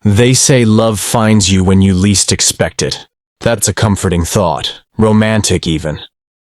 They say love finds you when you least expect it. That's a comforting thought, romantic even.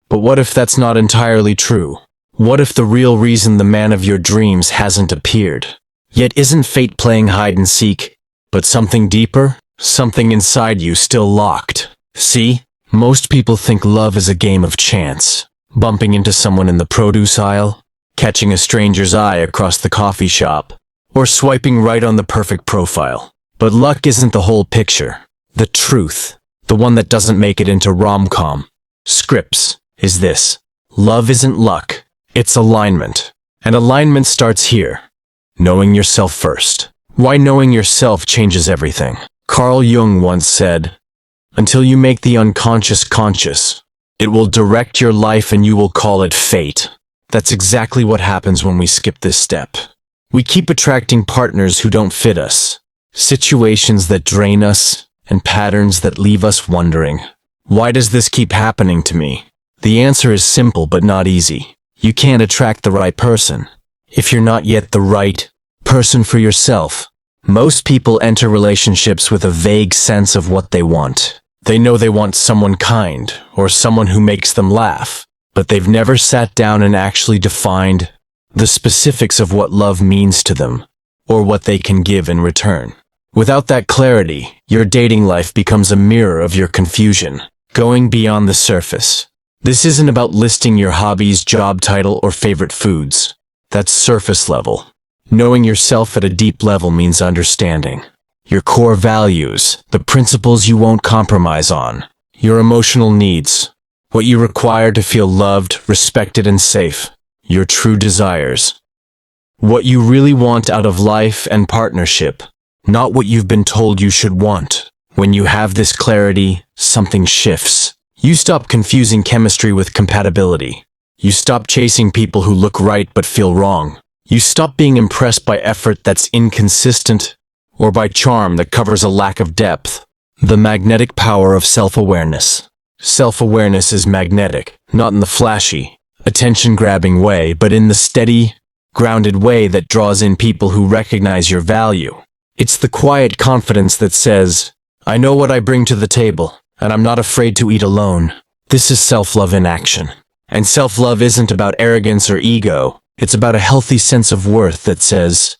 But what if that's not entirely true? What if the real reason the man of your dreams hasn't appeared? Yet isn't fate playing hide and seek, but something deeper? Something inside you still locked. See? Most people think love is a game of chance. Bumping into someone in the produce aisle, catching a stranger's eye across the coffee shop, or swiping right on the perfect profile. But luck isn't the whole picture. The truth, the one that doesn't make it into rom-com scripts, is this. Love isn't luck, it's alignment. And alignment starts here. Knowing yourself first. Why knowing yourself changes everything. Carl Jung once said, "Until you make the unconscious conscious, it will direct your life and you will call it fate." That's exactly what happens when we skip this step. We keep attracting partners who don't fit us, situations that drain us, and patterns that leave us wondering, why does this keep happening to me? The answer is simple but not easy. You can't attract the right person if you're not yet the right person for yourself. Most people enter relationships with a vague sense of what they want. They know they want someone kind or someone who makes them laugh, but they've never sat down and actually defined the specifics of what love means to them or what they can give in return. Without that clarity, your dating life becomes a mirror of your confusion, going beyond the surface. This isn't about listing your hobbies, job title, or favorite foods. That's surface level. Knowing yourself at a deep level means understanding your core values, the principles you won't compromise on, your emotional needs, what you require to feel loved, respected, and safe, your true desires, what you really want out of life and partnership, not what you've been told you should want. When you have this clarity, something shifts. You stop confusing chemistry with compatibility. You stop chasing people who look right but feel wrong. You stop being impressed by effort that's inconsistent or by charm that covers a lack of depth. The magnetic power of self-awareness. Self-awareness is magnetic, not in the flashy, attention-grabbing way, but in the steady, grounded way that draws in people who recognize your value. It's the quiet confidence that says, I know what I bring to the table, and I'm not afraid to eat alone. This is self-love in action. And self-love isn't about arrogance or ego. It's about a healthy sense of worth that says,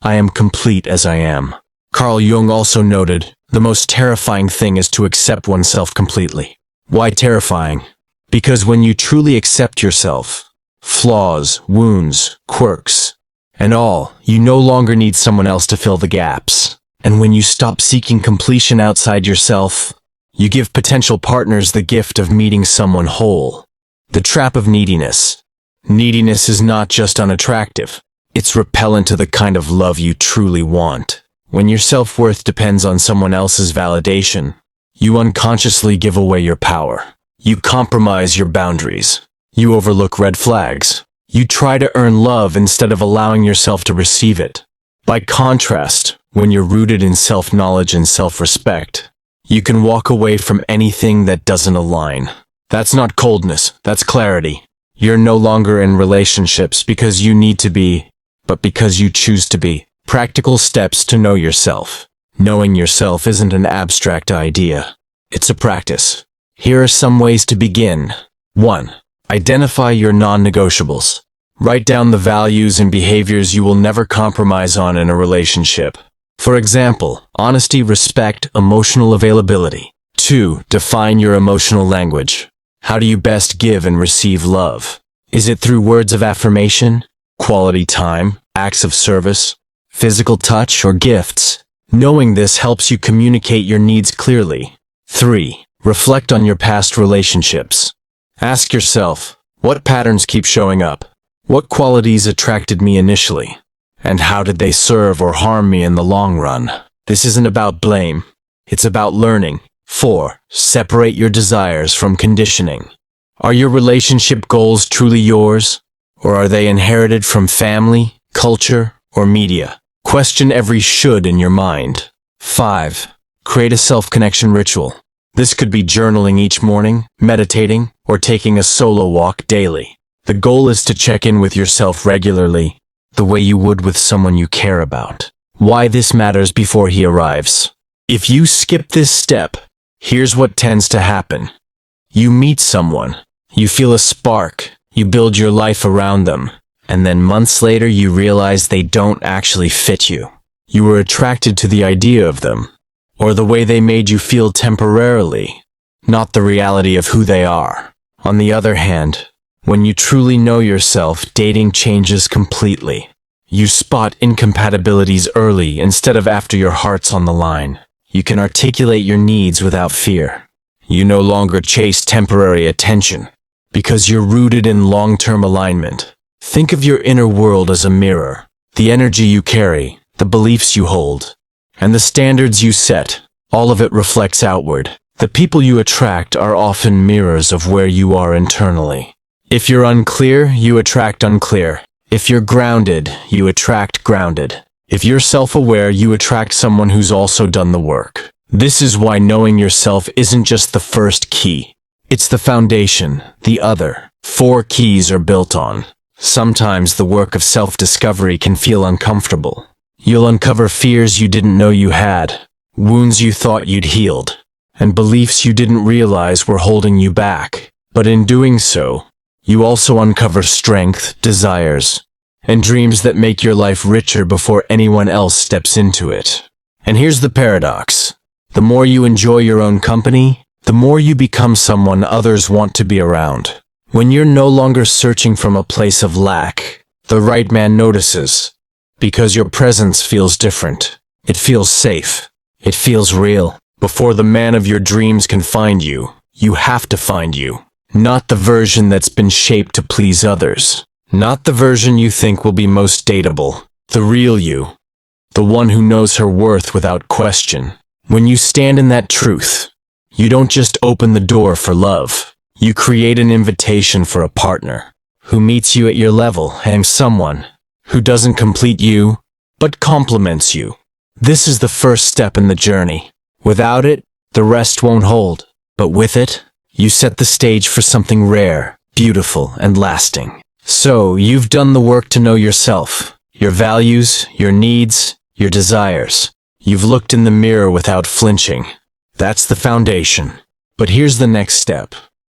I am complete as I am. Carl Jung also noted, the most terrifying thing is to accept oneself completely. Why terrifying? Because when you truly accept yourself, flaws, wounds, quirks, and all, you no longer need someone else to fill the gaps. And when you stop seeking completion outside yourself, you give potential partners the gift of meeting someone whole. The trap of neediness. Neediness is not just unattractive. It's repellent to the kind of love you truly want. When your self-worth depends on someone else's validation, you unconsciously give away your power. You compromise your boundaries. You overlook red flags. You try to earn love instead of allowing yourself to receive it. By contrast, when you're rooted in self-knowledge and self-respect, you can walk away from anything that doesn't align. That's not coldness, that's clarity. You're no longer in relationships because you need to be, but because you choose to be. Practical steps to know yourself. Knowing yourself isn't an abstract idea. It's a practice. Here are some ways to begin. 1. Identify your non-negotiables. Write down the values and behaviors you will never compromise on in a relationship. For example, honesty, respect, emotional availability. 2. Define your emotional language. How do you best give and receive love? Is it through words of affirmation, quality time, acts of service, physical touch, or gifts? Knowing this helps you communicate your needs clearly. 3. Reflect on your past relationships. Ask yourself, what patterns keep showing up? What qualities attracted me initially? And how did they serve or harm me in the long run? This isn't about blame. It's about learning. 4. Separate your desires from conditioning. Are your relationship goals truly yours? Or are they inherited from family, culture, or media? Question every should in your mind. 5. Create a self-connection ritual. This could be journaling each morning, meditating, or taking a solo walk daily. The goal is to check in with yourself regularly, the way you would with someone you care about. why this matters before he arrives. If you skip this step, here's what tends to happen. You meet someone, you feel a spark, you build your life around them, and then months later you realize they don't actually fit you. You were attracted to the idea of them, or the way they made you feel temporarily, not the reality of who they are. On the other hand, when you truly know yourself, dating changes completely. You spot incompatibilities early instead of after your heart's on the line. You can articulate your needs without fear. You no longer chase temporary attention, because you're rooted in long-term alignment. Think of your inner world as a mirror. The energy you carry, the beliefs you hold, and the standards you set, all of it reflects outward. The people you attract are often mirrors of where you are internally. If you're unclear, you attract unclear. If you're grounded, you attract grounded. If you're self-aware, you attract someone who's also done the work. This is why knowing yourself isn't just the first key. It's the foundation, the other 4 keys are built on. Sometimes the work of self-discovery can feel uncomfortable. You'll uncover fears you didn't know you had, wounds you thought you'd healed, and beliefs you didn't realize were holding you back. But in doing so, you also uncover strength, desires, and dreams that make your life richer before anyone else steps into it. And here's the paradox. The more you enjoy your own company, the more you become someone others want to be around. When you're no longer searching from a place of lack, the right man notices, because your presence feels different. It feels safe. It feels real. Before the man of your dreams can find you, you have to find you. Not the version that's been shaped to please others. Not the version you think will be most dateable. The real you. The one who knows her worth without question. When you stand in that truth, you don't just open the door for love. You create an invitation for a partner who meets you at your level, and someone who doesn't complete you, but complements you. This is the first step in the journey. Without it, the rest won't hold. But with it, you set the stage for something rare, beautiful, and lasting. So, you've done the work to know yourself, your values, your needs, your desires. You've looked in the mirror without flinching. That's the foundation. But here's the next step.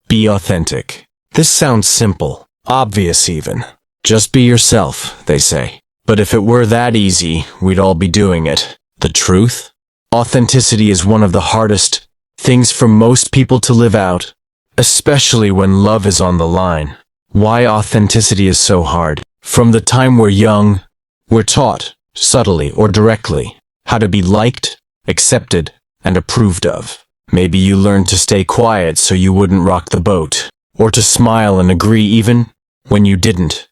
Be authentic. This sounds simple, obvious even. Just be yourself, they say. But if it were that easy, we'd all be doing it. The truth? Authenticity is one of the hardest things for most people to live out, especially when love is on the line. Why authenticity is so hard? From the time we're young, we're taught, subtly or directly, how to be liked, accepted, and approved of. Maybe you learned to stay quiet so you wouldn't rock the boat, or to smile and agree even when you didn't,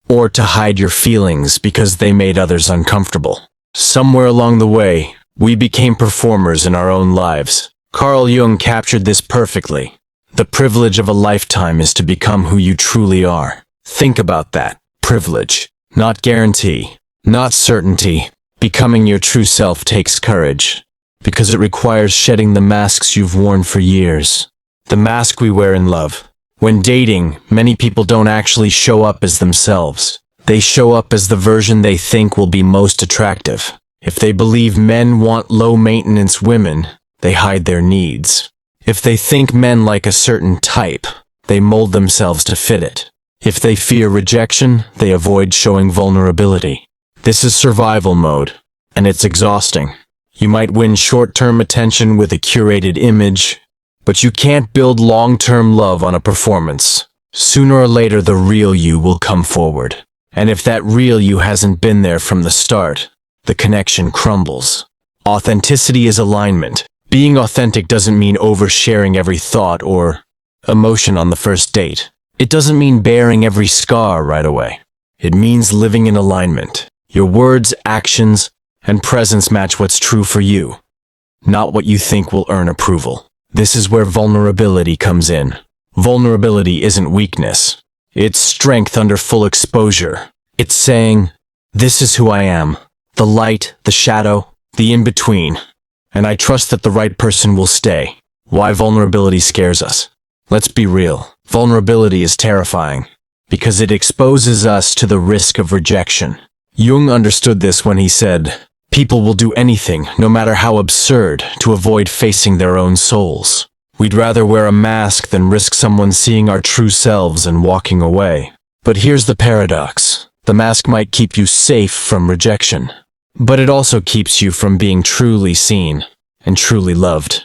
or to hide your feelings because they made others uncomfortable. Somewhere along the way, we became performers in our own lives. Carl Jung captured this perfectly. The privilege of a lifetime is to become who you truly are. Think about that. Privilege. Not guarantee. Not certainty. Becoming your true self takes courage, because it requires shedding the masks you've worn for years. The mask we wear in love. When dating, many people don't actually show up as themselves. They show up as the version they think will be most attractive. If they believe men want low-maintenance women, they hide their needs. If they think men like a certain type, they mold themselves to fit it. If they fear rejection, they avoid showing vulnerability. This is survival mode, and it's exhausting. You might win short-term attention with a curated image, but you can't build long-term love on a performance. Sooner or later, the real you will come forward. And if that real you hasn't been there from the start, the connection crumbles. Authenticity is alignment. Being authentic doesn't mean oversharing every thought or emotion on the first date. It doesn't mean bearing every scar right away. It means living in alignment. Your words, actions, and presence match what's true for you, not what you think will earn approval. This is where vulnerability comes in. Vulnerability isn't weakness. It's strength under full exposure. It's saying, this is who I am. The light, the shadow, the in-between. And I trust that the right person will stay. Why vulnerability scares us? Let's be real. Vulnerability is terrifying because it exposes us to the risk of rejection. Jung understood this when he said, "People will do anything, no matter how absurd, to avoid facing their own souls. We'd rather wear a mask than risk someone seeing our true selves and walking away." But here's the paradox. The mask might keep you safe from rejection, but it also keeps you from being truly seen and truly loved.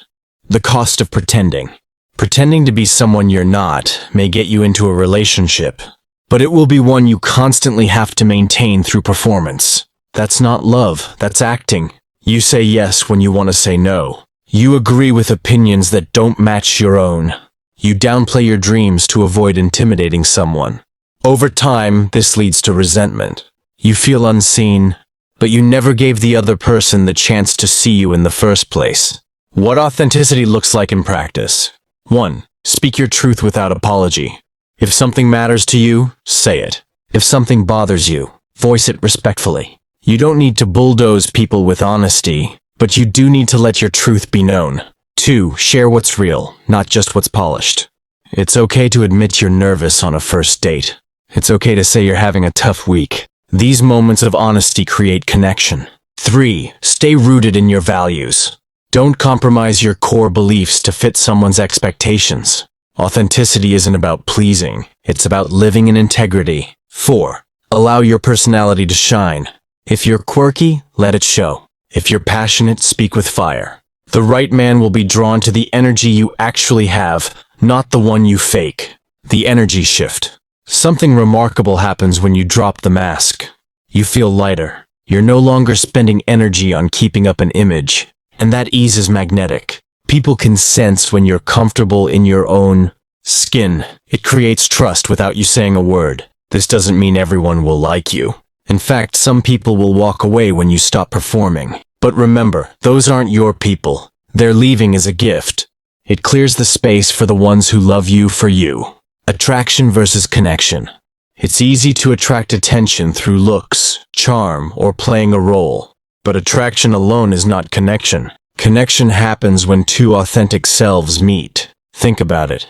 The cost of pretending. Pretending to be someone you're not may get you into a relationship, but it will be one you constantly have to maintain through performance. That's not love, that's acting. You say yes when you want to say no. You agree with opinions that don't match your own. You downplay your dreams to avoid intimidating someone. Over time, this leads to resentment. You feel unseen, but you never gave the other person the chance to see you in the first place. What authenticity looks like in practice. 1. Speak your truth without apology. If something matters to you, say it. If something bothers you, voice it respectfully. You don't need to bulldoze people with honesty, but you do need to let your truth be known. 2. Share what's real, not just what's polished. It's okay to admit you're nervous on a first date. It's okay to say you're having a tough week. These moments of honesty create connection. 3. Stay rooted in your values. Don't compromise your core beliefs to fit someone's expectations. Authenticity isn't about pleasing, it's about living in integrity. 4. Allow your personality to shine. If you're quirky, let it show. If you're passionate, speak with fire. The right man will be drawn to the energy you actually have, not the one you fake. The energy shift. Something remarkable happens when you drop the mask. You feel lighter. You're no longer spending energy on keeping up an image, and that ease is magnetic. People can sense when you're comfortable in your own skin. It creates trust without you saying a word. This doesn't mean everyone will like you. In fact, some people will walk away when you stop performing. But remember, those aren't your people. Their leaving is a gift. It clears the space for the ones who love you for you. Attraction versus connection. It's easy to attract attention through looks, charm, or playing a role. But attraction alone is not connection. Connection happens when two authentic selves meet. Think about it.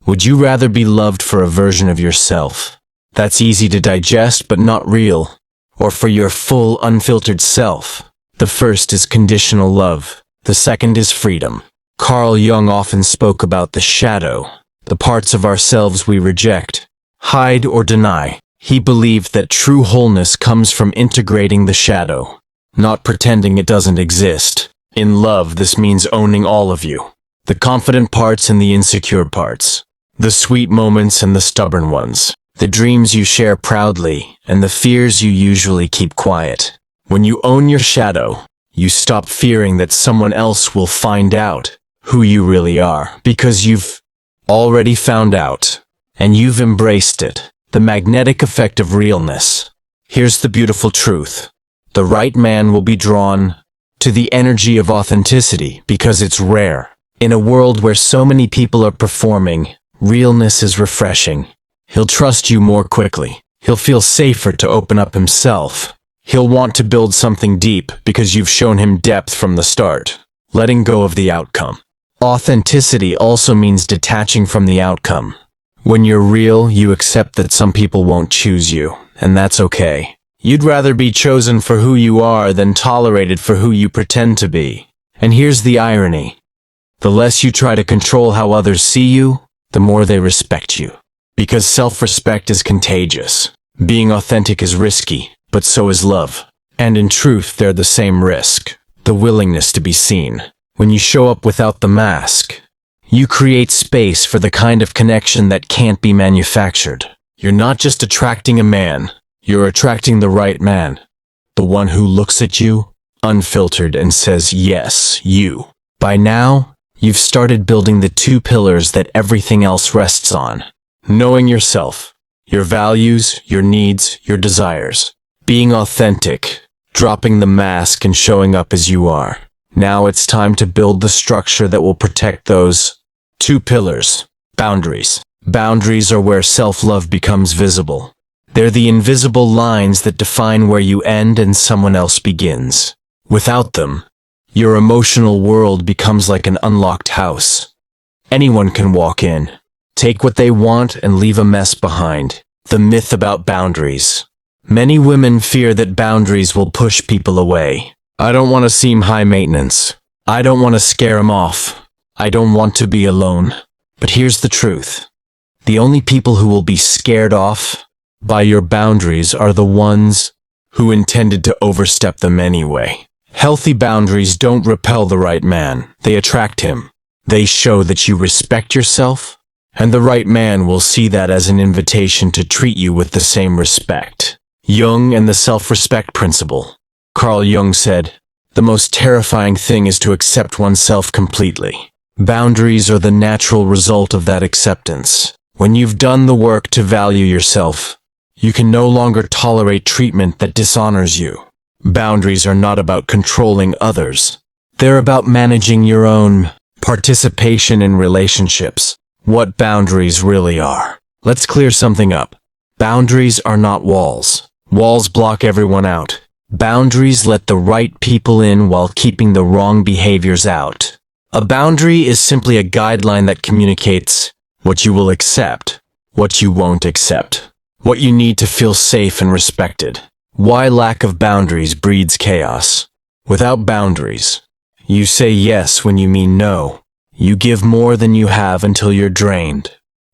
Would you rather be loved for a version of yourself that's easy to digest but not real, or for your full, unfiltered self? The first is conditional love. The second is freedom. Carl Jung often spoke about the shadow, the parts of ourselves we reject, hide, or deny. He believed that true wholeness comes from integrating the shadow, not pretending it doesn't exist. In love, this means owning all of you. The confident parts and the insecure parts. The sweet moments and the stubborn ones. The dreams you share proudly and the fears you usually keep quiet. When you own your shadow, you stop fearing that someone else will find out who you really are, because you've already found out, and you've embraced it. The magnetic effect of realness. Here's the beautiful truth. The right man will be drawn to the energy of authenticity because it's rare. In a world where so many people are performing, realness is refreshing. He'll trust you more quickly. He'll feel safer to open up himself. He'll want to build something deep because you've shown him depth from the start, letting go of the outcome. Authenticity also means detaching from the outcome. When you're real, you accept that some people won't choose you, and that's okay. You'd rather be chosen for who you are than tolerated for who you pretend to be. And here's the irony. The less you try to control how others see you, the more they respect you. Because self-respect is contagious. Being authentic is risky, but so is love. And in truth, they're the same risk. The willingness to be seen. When you show up without the mask, you create space for the kind of connection that can't be manufactured. You're not just attracting a man, you're attracting the right man. The one who looks at you, unfiltered, and says, yes, you. By now, you've started building the two pillars that everything else rests on. Knowing yourself, your values, your needs, your desires. Being authentic, dropping the mask and showing up as you are. Now it's time to build the structure that will protect those two pillars. Boundaries. Boundaries are where self-love becomes visible. They're the invisible lines that define where you end and someone else begins. Without them, your emotional world becomes like an unlocked house. Anyone can walk in, take what they want, and leave a mess behind. The myth about boundaries. Many women fear that boundaries will push people away. I don't want to seem high maintenance. I don't want to scare them off. I don't want to be alone. But here's the truth. The only people who will be scared off by your boundaries are the ones who intended to overstep them anyway. Healthy boundaries don't repel the right man. They attract him. They show that you respect yourself, and the right man will see that as an invitation to treat you with the same respect. Jung and the self-respect principle. Carl Jung said, "The most terrifying thing is to accept oneself completely." Boundaries are the natural result of that acceptance. When you've done the work to value yourself, you can no longer tolerate treatment that dishonors you. Boundaries are not about controlling others. They're about managing your own participation in relationships. What boundaries really are. Let's clear something up. Boundaries are not walls. Walls block everyone out. Boundaries let the right people in while keeping the wrong behaviors out. A boundary is simply a guideline that communicates what you will accept, what you won't accept, what you need to feel safe and respected. Why lack of boundaries breeds chaos. Without boundaries, you say yes when you mean no. You give more than you have until you're drained.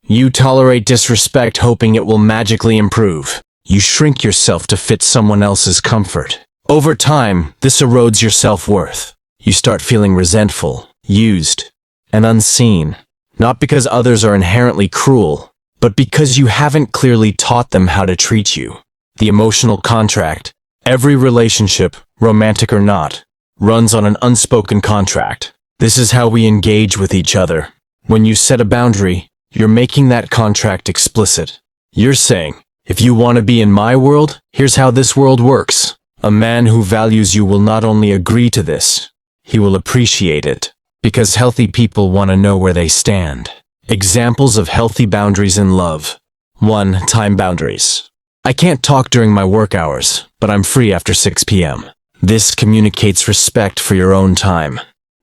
You tolerate disrespect hoping it will magically improve. You shrink yourself to fit someone else's comfort. Over time, this erodes your self-worth. You start feeling resentful, used, and unseen. Not because others are inherently cruel, but because you haven't clearly taught them how to treat you. The emotional contract. Every relationship, romantic or not, runs on an unspoken contract. This is how we engage with each other. When you set a boundary, you're making that contract explicit. You're saying, if you want to be in my world, here's how this world works. A man who values you will not only agree to this, he will appreciate it. Because healthy people want to know where they stand. Examples of healthy boundaries in love. 1. Time boundaries. I can't talk during my work hours, but I'm free after 6 p.m. This communicates respect for your own time,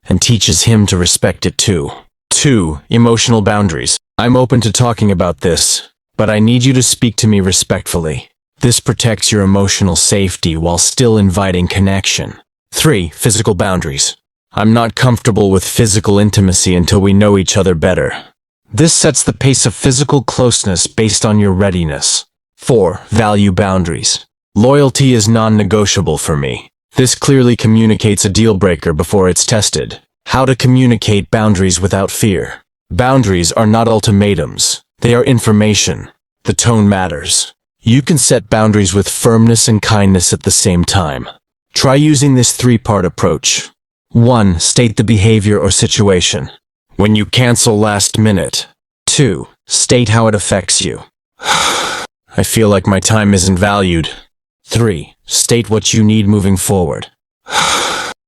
and teaches him to respect it too. 2. Emotional boundaries. I'm open to talking about this, but I need you to speak to me respectfully. This protects your emotional safety while still inviting connection. 3. Physical boundaries. I'm not comfortable with physical intimacy until we know each other better. This sets the pace of physical closeness based on your readiness. 4. Value boundaries. Loyalty is non-negotiable for me. This clearly communicates a deal breaker before it's tested. How to communicate boundaries without fear. Boundaries are not ultimatums. They are information. The tone matters. You can set boundaries with firmness and kindness at the same time. Try using this 3-part approach. 1. State the behavior or situation. When you cancel last minute. 2. State how it affects you. I feel like my time isn't valued. 3. State what you need moving forward.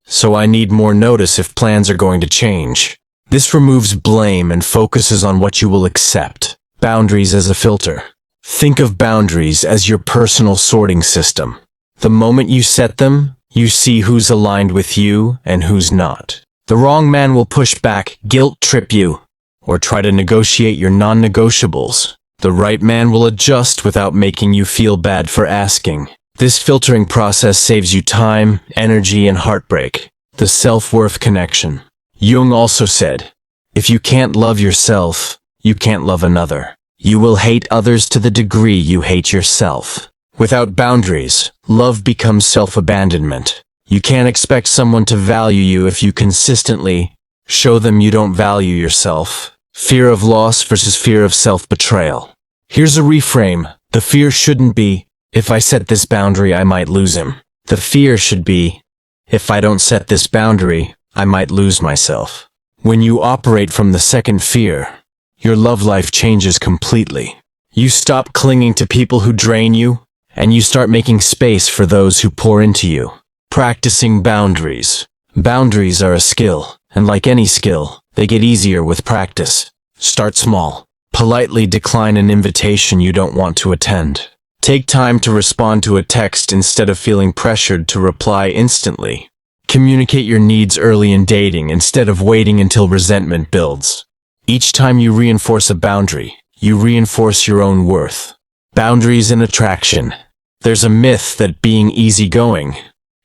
So I need more notice if plans are going to change. This removes blame and focuses on what you will accept. Boundaries as a filter. Think of boundaries as your personal sorting system. The moment you set them, you see who's aligned with you and who's not. The wrong man will push back, guilt trip you, or try to negotiate your non-negotiables. The right man will adjust without making you feel bad for asking. This filtering process saves you time, energy, and heartbreak. The self-worth connection. Jung also said, if you can't love yourself, you can't love another. You will hate others to the degree you hate yourself. Without boundaries, love becomes self-abandonment. You can't expect someone to value you if you consistently show them you don't value yourself. Fear of loss versus fear of self-betrayal. Here's a reframe. The fear shouldn't be, if I set this boundary, I might lose him. The fear should be, if I don't set this boundary, I might lose myself. When you operate from the second fear, your love life changes completely. You stop clinging to people who drain you, and you start making space for those who pour into you. Practicing boundaries. Boundaries are a skill, and like any skill, they get easier with practice. Start small. Politely decline an invitation you don't want to attend. Take time to respond to a text instead of feeling pressured to reply instantly. Communicate your needs early in dating instead of waiting until resentment builds. Each time you reinforce a boundary, you reinforce your own worth. Boundaries in attraction. There's a myth that being easygoing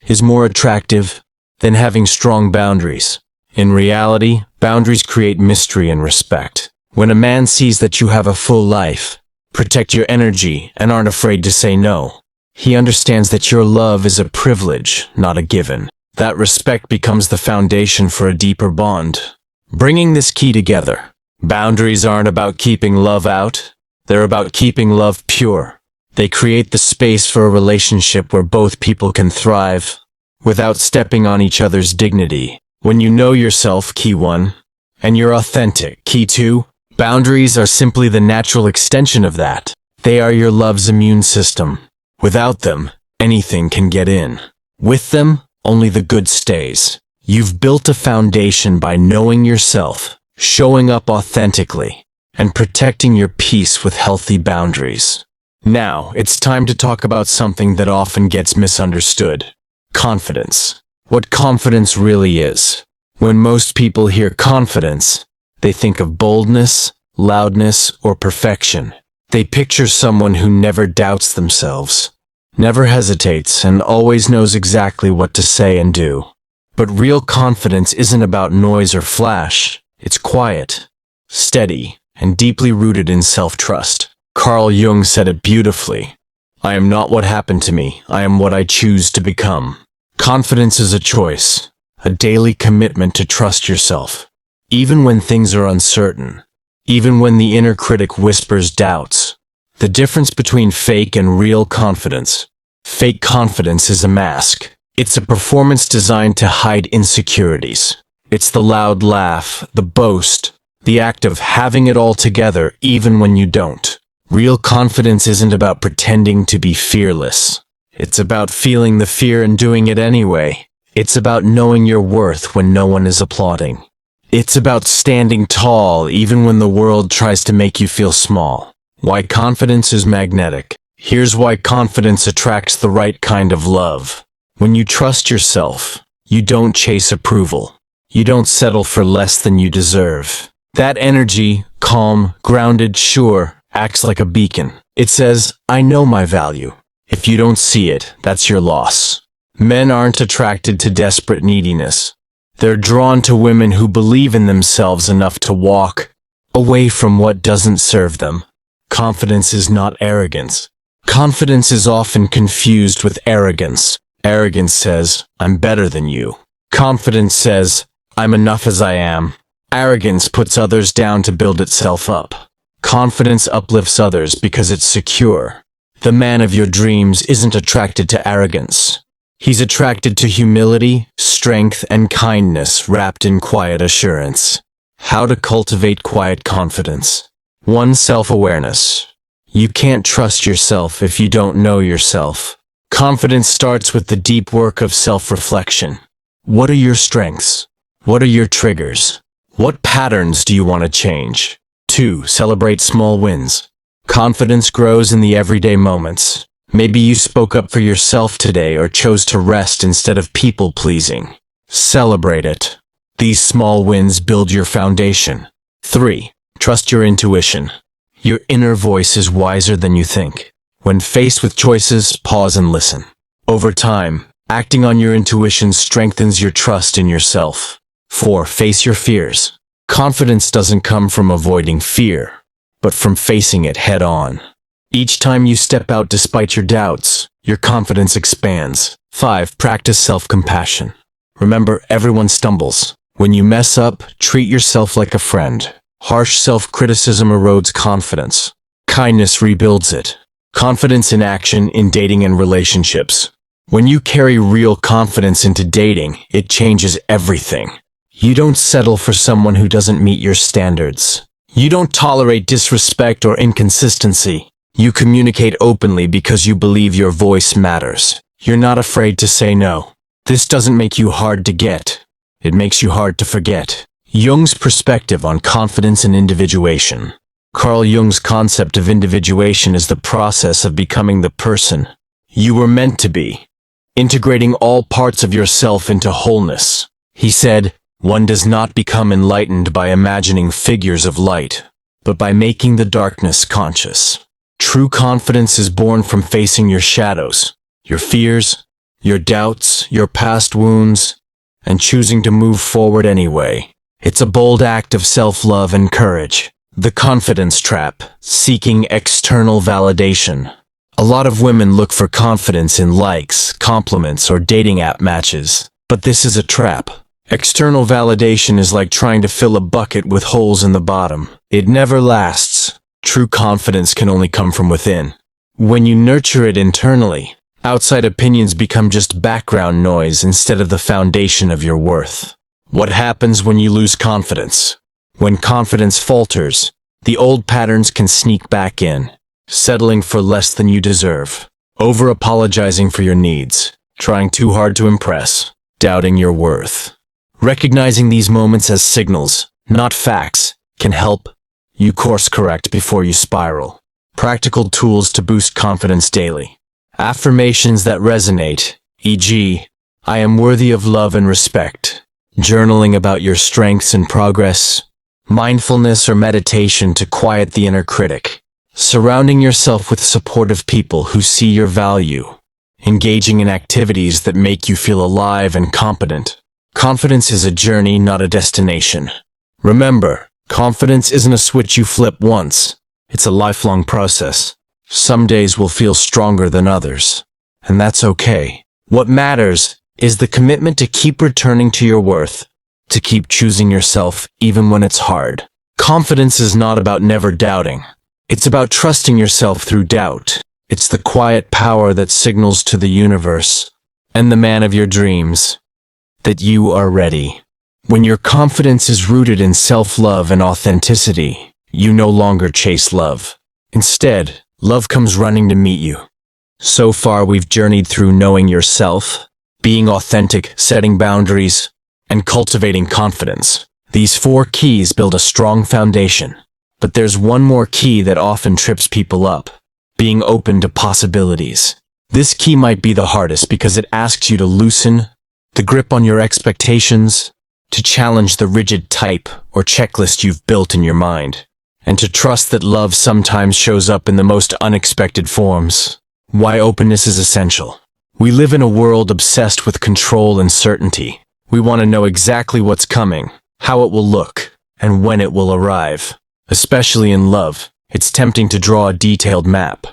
is more attractive than having strong boundaries. In reality, boundaries create mystery and respect. When a man sees that you have a full life, protect your energy, and aren't afraid to say no, he understands that your love is a privilege, not a given. That respect becomes the foundation for a deeper bond. Bringing this key together, boundaries aren't about keeping love out, they're about keeping love pure. They create the space for a relationship where both people can thrive without stepping on each other's dignity. When you know yourself, key 1, and you're authentic, key 2, boundaries are simply the natural extension of that. They are your love's immune system. Without them, anything can get in. With them, only the good stays. You've built a foundation by knowing yourself, showing up authentically, and protecting your peace with healthy boundaries. Now, it's time to talk about something that often gets misunderstood. Confidence. What confidence really is. When most people hear confidence, they think of boldness, loudness, or perfection. They picture someone who never doubts themselves, never hesitates, and always knows exactly what to say and do. But real confidence isn't about noise or flash. It's quiet, steady, and deeply rooted in self-trust. Carl Jung said it beautifully. I am not what happened to me. I am what I choose to become. Confidence is a choice, a daily commitment to trust yourself. Even when things are uncertain, even when the inner critic whispers doubts. The difference between fake and real confidence. Fake confidence is a mask. It's a performance designed to hide insecurities. It's the loud laugh, the boast, the act of having it all together even when you don't. Real confidence isn't about pretending to be fearless. It's about feeling the fear and doing it anyway. It's about knowing your worth when no one is applauding. It's about standing tall even when the world tries to make you feel small. Why confidence is magnetic. Here's why confidence attracts the right kind of love. When you trust yourself, you don't chase approval. You don't settle for less than you deserve. That energy, calm, grounded, sure, acts like a beacon. It says, I know my value. If you don't see it, that's your loss. Men aren't attracted to desperate neediness. They're drawn to women who believe in themselves enough to walk away from what doesn't serve them. Confidence is not arrogance. Confidence is often confused with arrogance. Arrogance says, I'm better than you. Confidence says, I'm enough as I am. Arrogance puts others down to build itself up. Confidence uplifts others because it's secure. The man of your dreams isn't attracted to arrogance. He's attracted to humility, strength, and kindness wrapped in quiet assurance. How to cultivate quiet confidence. 1. Self-awareness. You can't trust yourself if you don't know yourself. Confidence starts with the deep work of self-reflection. What are your strengths? What are your triggers? What patterns do you want to change? 2. Celebrate small wins. Confidence grows in the everyday moments. Maybe you spoke up for yourself today or chose to rest instead of people-pleasing. Celebrate it. These small wins build your foundation. 3. Trust your intuition. Your inner voice is wiser than you think. When faced with choices, pause and listen. Over time, acting on your intuition strengthens your trust in yourself. 4. Face your fears. Confidence doesn't come from avoiding fear, but from facing it head-on. Each time you step out despite your doubts, your confidence expands. 5. Practice self-compassion. Remember, everyone stumbles. When you mess up, treat yourself like a friend. Harsh self-criticism erodes confidence. Kindness rebuilds it. Confidence in action in dating and relationships. When you carry real confidence into dating, it changes everything. You don't settle for someone who doesn't meet your standards. You don't tolerate disrespect or inconsistency. You communicate openly because you believe your voice matters. You're not afraid to say no. This doesn't make you hard to get. It makes you hard to forget. Jung's perspective on confidence and individuation. Carl Jung's concept of individuation is the process of becoming the person you were meant to be, integrating all parts of yourself into wholeness. He said, one does not become enlightened by imagining figures of light, but by making the darkness conscious. True confidence is born from facing your shadows, your fears, your doubts, your past wounds, and choosing to move forward anyway. It's a bold act of self-love and courage. The confidence trap, seeking external validation. A lot of women look for confidence in likes, compliments, or dating app matches. But this is a trap. External validation is like trying to fill a bucket with holes in the bottom. It never lasts. True confidence can only come from within. When you nurture it internally, outside opinions become just background noise instead of the foundation of your worth. What happens when you lose confidence? When confidence falters, the old patterns can sneak back in, settling for less than you deserve, over-apologizing for your needs, trying too hard to impress, doubting your worth. Recognizing these moments as signals, not facts, can help you course correct before you spiral. Practical tools to boost confidence daily. Affirmations that resonate, e.g., I am worthy of love and respect. Journaling about your strengths and progress. Mindfulness or meditation to quiet the inner critic. Surrounding yourself with supportive people who see your value. Engaging in activities that make you feel alive and competent. Confidence is a journey, not a destination. Remember, confidence isn't a switch you flip once. It's a lifelong process. Some days will feel stronger than others. And that's okay. What matters is the commitment to keep returning to your worth, to keep choosing yourself even when it's hard. Confidence is not about never doubting. It's about trusting yourself through doubt. It's the quiet power that signals to the universe and the man of your dreams that you are ready. When your confidence is rooted in self-love and authenticity, you no longer chase love. Instead, love comes running to meet you. So far, we've journeyed through knowing yourself, being authentic, setting boundaries, and cultivating confidence. These 4 keys build a strong foundation. But there's one more key that often trips people up: being open to possibilities. This key might be the hardest because it asks you to loosen the grip on your expectations, to challenge the rigid type or checklist you've built in your mind, and to trust that love sometimes shows up in the most unexpected forms. Why openness is essential. We live in a world obsessed with control and certainty. We want to know exactly what's coming, how it will look, and when it will arrive. Especially in love, it's tempting to draw a detailed map.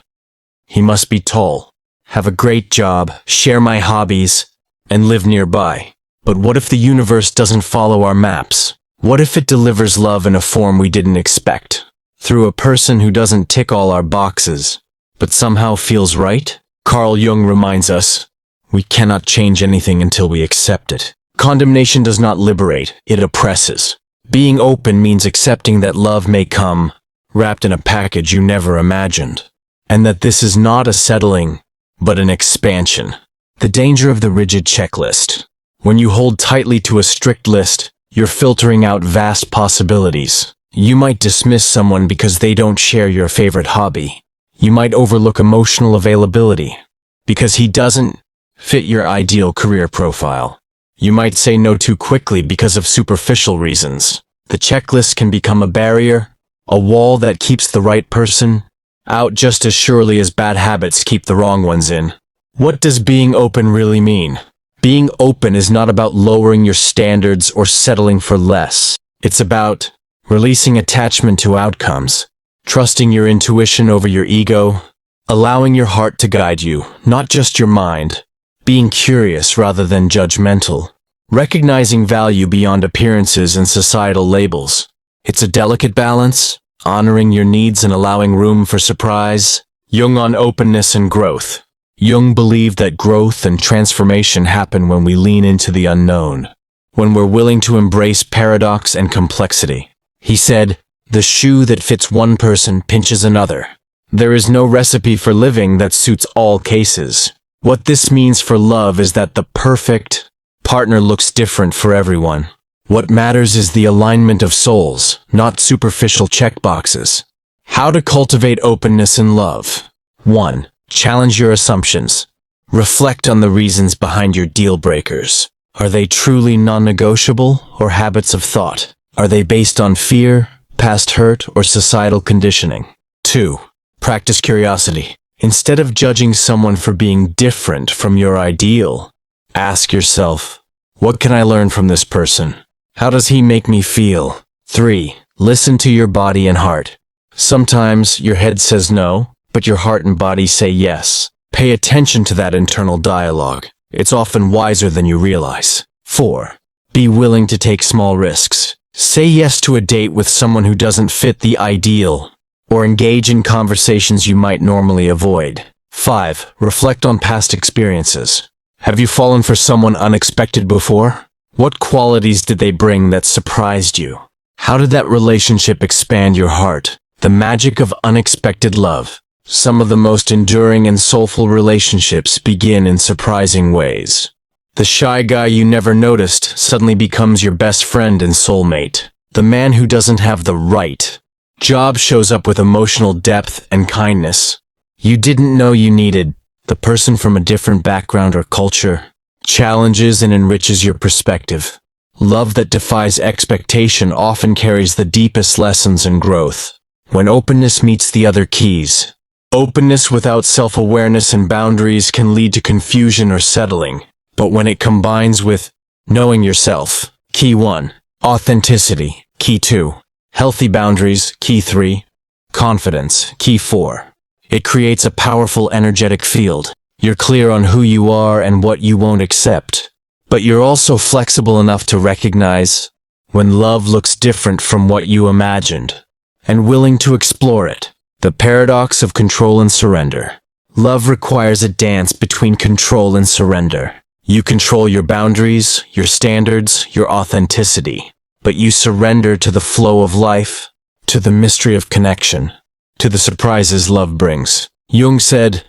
He must be tall, have a great job, share my hobbies, and live nearby. But what if the universe doesn't follow our maps? What if it delivers love in a form we didn't expect? Through a person who doesn't tick all our boxes, but somehow feels right? Carl Jung reminds us, we cannot change anything until we accept it. Condemnation does not liberate, it oppresses. Being open means accepting that love may come, wrapped in a package you never imagined, and that this is not a settling, but an expansion. The danger of the rigid checklist. When you hold tightly to a strict list, you're filtering out vast possibilities. You might dismiss someone because they don't share your favorite hobby. You might overlook emotional availability because he doesn't fit your ideal career profile. You might say no too quickly because of superficial reasons. The checklist can become a barrier, a wall that keeps the right person out just as surely as bad habits keep the wrong ones in. What does being open really mean? Being open is not about lowering your standards or settling for less. It's about releasing attachment to outcomes, trusting your intuition over your ego, allowing your heart to guide you, not just your mind, being curious rather than judgmental, recognizing value beyond appearances and societal labels. It's a delicate balance, honoring your needs and allowing room for surprise. Jung on openness and growth. Jung believed that growth and transformation happen when we lean into the unknown, when we're willing to embrace paradox and complexity. He said, "The shoe that fits one person pinches another." There is no recipe for living that suits all cases. What this means for love is that the perfect partner looks different for everyone. What matters is the alignment of souls, not superficial checkboxes. How to cultivate openness in love. 1. Challenge your assumptions. Reflect on the reasons behind your deal breakers. Are they truly non-negotiable or habits of thought? Are they based on fear, past hurt, or societal conditioning? 2. Practice curiosity. Instead of judging someone for being different from your ideal, ask yourself, what can I learn from this person? How does he make me feel? 3. Listen to your body and heart. Sometimes your head says no, but your heart and body say yes. Pay attention to that internal dialogue. It's often wiser than you realize. 4. Be willing to take small risks. Say yes to a date with someone who doesn't fit the ideal, or engage in conversations you might normally avoid. 5. Reflect on past experiences. Have you fallen for someone unexpected before? What qualities did they bring that surprised you? How did that relationship expand your heart? The magic of unexpected love. Some of the most enduring and soulful relationships begin in surprising ways. The shy guy you never noticed suddenly becomes your best friend and soulmate. The man who doesn't have the right job shows up with emotional depth and kindness you didn't know you needed. The person from a different background or culture challenges and enriches your perspective. Love that defies expectation often carries the deepest lessons and growth. When openness meets the other keys. Openness without self-awareness and boundaries can lead to confusion or settling. But when it combines with knowing yourself, key 1, authenticity, key 2, healthy boundaries, key 3, confidence, key 4, it creates a powerful energetic field. You're clear on who you are and what you won't accept. But you're also flexible enough to recognize when love looks different from what you imagined, and willing to explore it. The paradox of control and surrender. Love requires a dance between control and surrender. You control your boundaries, your standards, your authenticity, but you surrender to the flow of life, to the mystery of connection, to the surprises love brings. Jung said,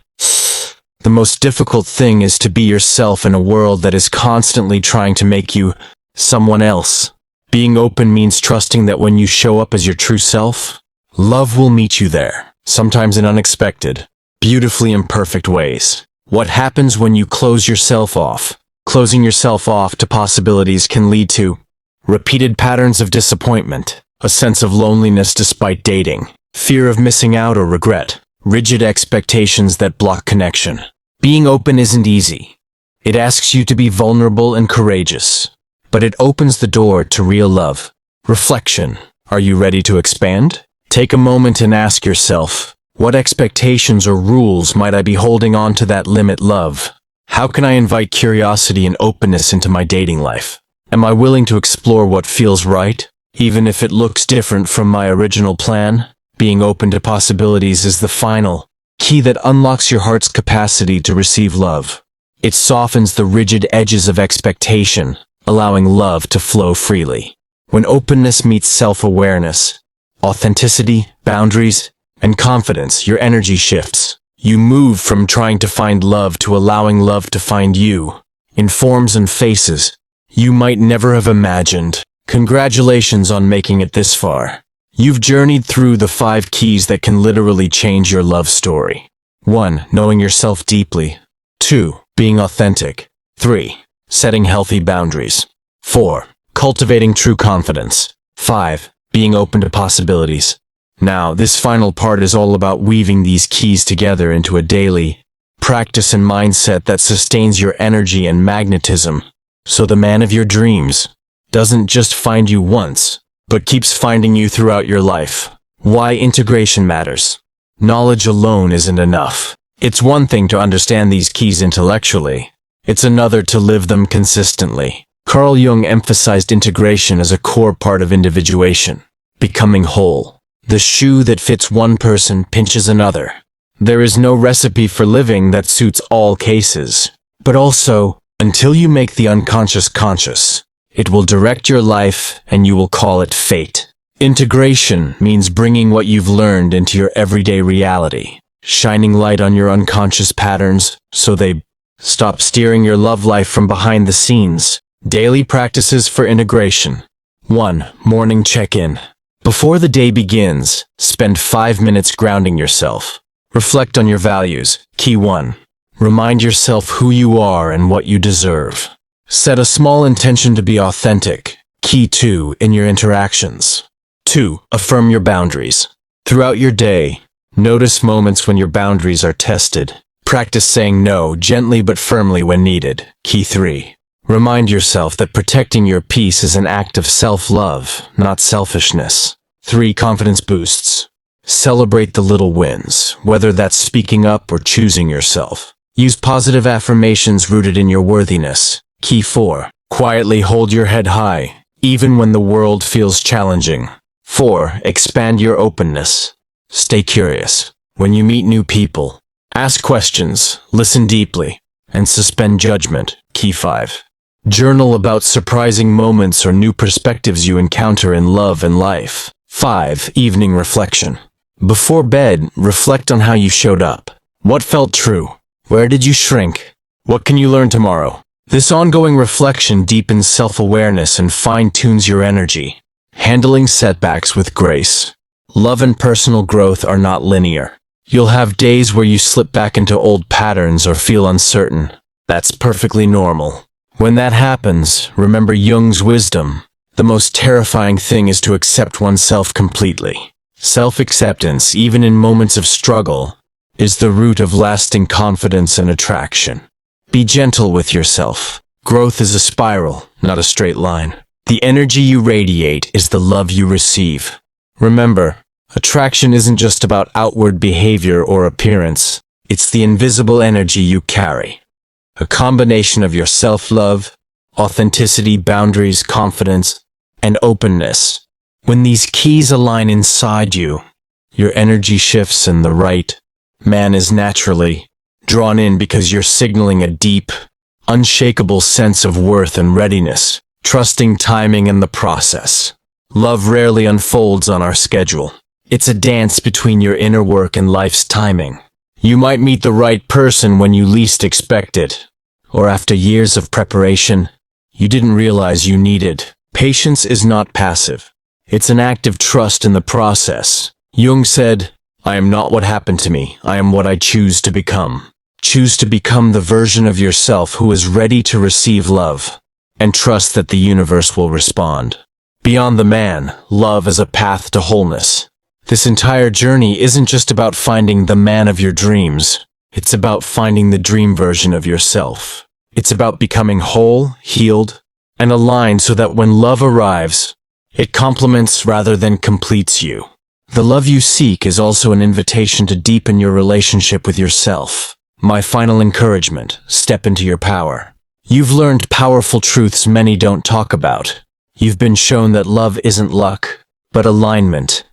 the most difficult thing is to be yourself in a world that is constantly trying to make you someone else. Being open means trusting that when you show up as your true self, love will meet you there, sometimes in unexpected, beautifully imperfect ways. What happens when you close yourself off? Closing yourself off to possibilities can lead to repeated patterns of disappointment, a sense of loneliness despite dating, fear of missing out or regret, rigid expectations that block connection. Being open isn't easy. It asks you to be vulnerable and courageous, but it opens the door to real love. Reflection. Are you ready to expand? Take a moment and ask yourself, what expectations or rules might I be holding on to that limit love? How can I invite curiosity and openness into my dating life? Am I willing to explore what feels right, even if it looks different from my original plan? Being open to possibilities is the final key that unlocks your heart's capacity to receive love. It softens the rigid edges of expectation, allowing love to flow freely. When openness meets self-awareness, authenticity, boundaries, and confidence, your energy shifts. You move from trying to find love to allowing love to find you, in forms and faces you might never have imagined. Congratulations on making it this far. You've journeyed through the 5 keys that can literally change your love story. 1. Knowing yourself deeply. 2. Being authentic. 3. Setting healthy boundaries. 4. Cultivating true confidence. 5. Being open to possibilities. Now, this final part is all about weaving these keys together into a daily practice and mindset that sustains your energy and magnetism, so the man of your dreams doesn't just find you once, but keeps finding you throughout your life. Why integration matters. Knowledge alone isn't enough. It's one thing to understand these keys intellectually. It's another to live them consistently. Carl Jung emphasized integration as a core part of individuation, becoming whole. The shoe that fits one person pinches another. There is no recipe for living that suits all cases. But also, until you make the unconscious conscious, it will direct your life and you will call it fate. Integration means bringing what you've learned into your everyday reality, shining light on your unconscious patterns so they stop steering your love life from behind the scenes. Daily practices for integration. 1. Morning check-in. Before the day begins, spend 5 minutes grounding yourself. Reflect on your values. Key 1. Remind yourself who you are and what you deserve. Set a small intention to be authentic. Key 2. In your interactions. 2. Affirm your boundaries. Throughout your day, Notice moments when your boundaries are tested. Practice saying no gently but firmly when needed. Key 3. Remind yourself that protecting your peace is an act of self-love, not selfishness. 3. Confidence boosts. Celebrate the little wins, whether that's speaking up or choosing yourself. Use positive affirmations rooted in your worthiness. Key 4. Quietly hold your head high, even when the world feels challenging. 4. Expand your openness. Stay curious. When you meet new people, ask questions, listen deeply, and suspend judgment. Key 5. Journal about surprising moments or new perspectives you encounter in love and life. 5. Evening reflection. Before bed, reflect on how you showed up. What felt true? Where did you shrink? What can you learn tomorrow? This ongoing reflection deepens self-awareness and fine-tunes your energy, handling setbacks with grace. Love and personal growth are not linear. You'll have days where you slip back into old patterns or feel uncertain. That's perfectly normal. When that happens, remember Jung's wisdom. The most terrifying thing is to accept oneself completely. Self-acceptance, even in moments of struggle, is the root of lasting confidence and attraction. Be gentle with yourself. Growth is a spiral, not a straight line. The energy you radiate is the love you receive. Remember, attraction isn't just about outward behavior or appearance. It's the invisible energy you carry. A combination of your self-love, authenticity, boundaries, confidence, and openness. When these keys align inside you, your energy shifts and the right man is naturally drawn in because you're signaling a deep, unshakable sense of worth and readiness, trusting timing and the process. Love rarely unfolds on our schedule. It's a dance between your inner work and life's timing. You might meet the right person when you least expect it, or after years of preparation, you didn't realize you needed. Patience is not passive. It's an act of trust in the process. Jung said, "I am not what happened to me, I am what I choose to become." Choose to become the version of yourself who is ready to receive love, and trust that the universe will respond. Beyond the man, love is a path to wholeness. This entire journey isn't just about finding the man of your dreams. It's about finding the dream version of yourself. It's about becoming whole, healed, and aligned so that when love arrives, it complements rather than completes you. The love you seek is also an invitation to deepen your relationship with yourself. My final encouragement: step into your power. You've learned powerful truths many don't talk about. You've been shown that love isn't luck, but alignment.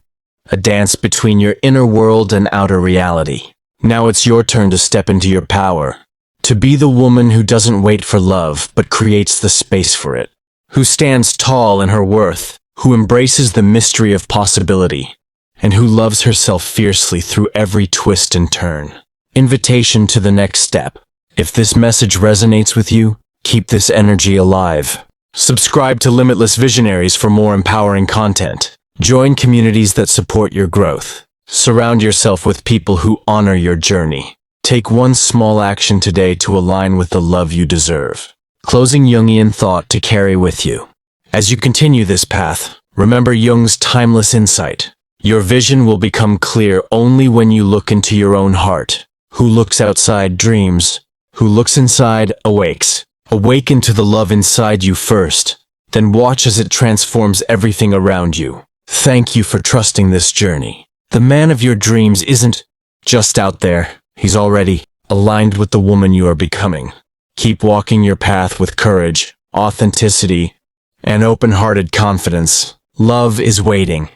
A dance between your inner world and outer reality. Now it's your turn to step into your power. To be the woman who doesn't wait for love, but creates the space for it. Who stands tall in her worth, who embraces the mystery of possibility, and who loves herself fiercely through every twist and turn. Invitation to the next step. If this message resonates with you, keep this energy alive. Subscribe to Limitless Visionaries for more empowering content. Join communities that support your growth. Surround yourself with people who honor your journey. Take one small action today to align with the love you deserve. Closing Jungian thought to carry with you. As you continue this path, remember Jung's timeless insight. Your vision will become clear only when you look into your own heart. Who looks outside dreams. Who looks inside awakes. Awaken to the love inside you first, then watch as it transforms everything around you. Thank you for trusting this journey. The man of your dreams isn't just out there. He's already aligned with the woman you are becoming. Keep walking your path with courage, authenticity, and open-hearted confidence. Love is waiting.